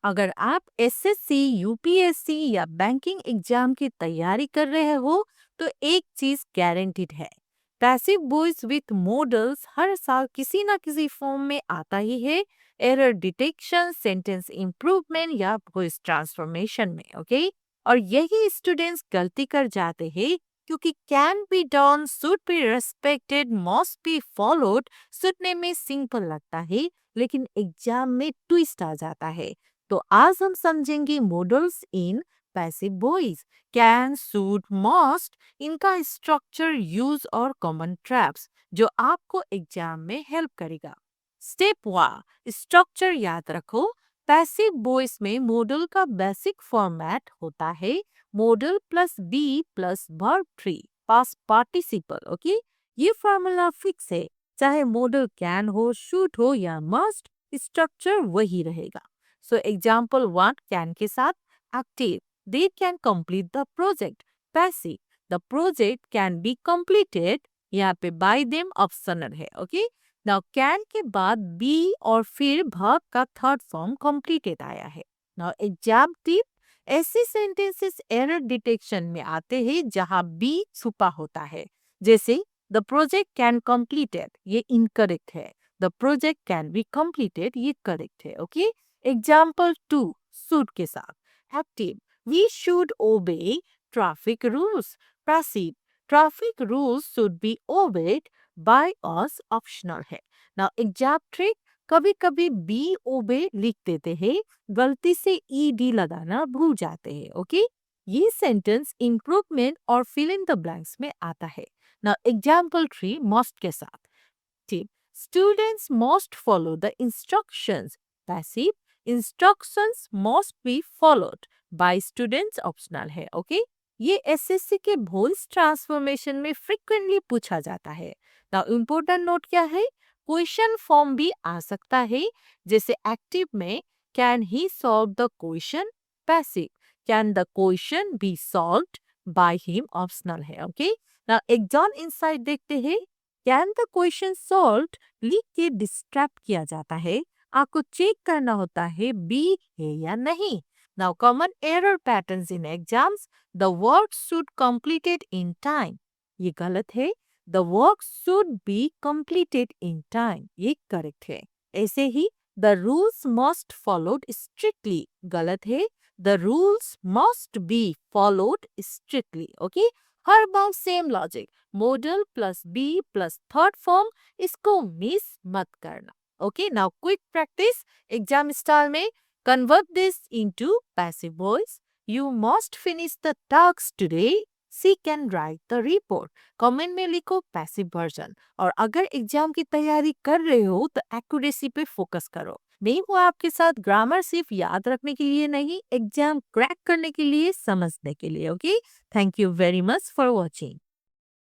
अगर आप SSC, UPSC या बैंकिंग एग्जाम की तैयारी कर रहे हो तो एक चीज गारंटीड है। पैसिव वॉइस विथ मॉडल्स हर साल किसी ना किसी फॉर्म में आता ही है। एरर डिटेक्शन, सेंटेंस इंप्रूवमेंट या वॉइस ट्रांसफॉर्मेशन में। ओके, और यही स्टूडेंट्स गलती कर जाते हैं क्योंकि can be done, should be respected, must be followed सुनने में सिंपल लगता है, लेकिन एग्जाम में ट्विस्ट आ जाता है। तो आज हम समझेंगे models in passive voice, can, should, must, इनका स्ट्रक्चर, यूज और कॉमन ट्रैप्स जो आपको एग्जाम में हेल्प करेगा। स्टेप 1, स्ट्रक्चर याद रखो। पैसिव वॉइस में मॉडल का बेसिक फॉर्मेट होता है model plus B plus verb three, past participle. Okay, ये फॉर्मूला फिक्स है, चाहे मॉडल कैन हो, शुड हो या मस्ट, स्ट्रक्चर वही रहेगा। सो एग्जाम्पल 1 कैन के साथ active, they can complete the project. Passive, the project can be completed, यहाँ पे बाय देम ऑप्शनल है। ओके, नाउ कैन के बाद बी और फिर वर्ब का थर्ड फॉर्म कंप्लीटेड आया है। नाउ एग्जाम टिप, ऐसे सेंटेंसेस एरर डिटेक्शन में आते हैं जहां बी छुपा होता है। जैसे द प्रोजेक्ट कैन कंप्लीटेड, ये इनकरेक्ट है। The project can be completed, ये करेक्ट है। ओके, एग्जाम्पल 2 शुड के साथ active, we should obey traffic rules. Passive, traffic rules should be obeyed by us, optional है। नाउ एग्जाम ट्रिक, कभी कभी B ओबे लिख देते हैं, गलती से ईडी लगाना भूल जाते हैं। ओके, ये सेंटेंस इंप्रूवमेंट और फिल इन द ब्लैंक्स में आता है। नाउ एग्जाम्पल 3 मस्ट के साथ active, students must follow the instructions। Passive, instructions must be followed by students, optional है। ओके, ये एसएससी के वॉइस ट्रांसफॉर्मेशन में फ्रीक्वेंटली पूछा जाता है। ना इम्पोर्टेंट नोट क्या है, क्वेश्चन फॉर्म भी आ सकता है, जैसे एक्टिव में can he solve the question. Passive, can the question B solved by him, optional है। ओके, ना एग्जाम इनसाइट देखते हैं। कैन द क्वेश्चन सॉल्व्ड लिख के डिस्ट्रैक्ट किया जाता है, आपको चेक करना होता है बी है या नहीं। Now common error patterns in exams, the work should completed in time, ये गलत है। The work should be completed in time, ये करेक्ट है। ऐसे ही the rules must followed strictly, गलत है। The rules must be followed strictly. Okay, हर बार same logic, modal plus B plus third form, इसको मिस मत करना। Okay, now quick practice exam style में, convert this into passive voice. You must finish the task today, she can write the report. Comment में लिखो passive version. और अगर exam की तैयारी कर रहे हो तो एक्यूरेसी पे फोकस करो। मैं हूँ आपके साथ, ग्रामर सिर्फ याद रखने के लिए नहीं, एग्जाम क्रैक करने के लिए, समझने के लिए। Okay, thank you very much for watching.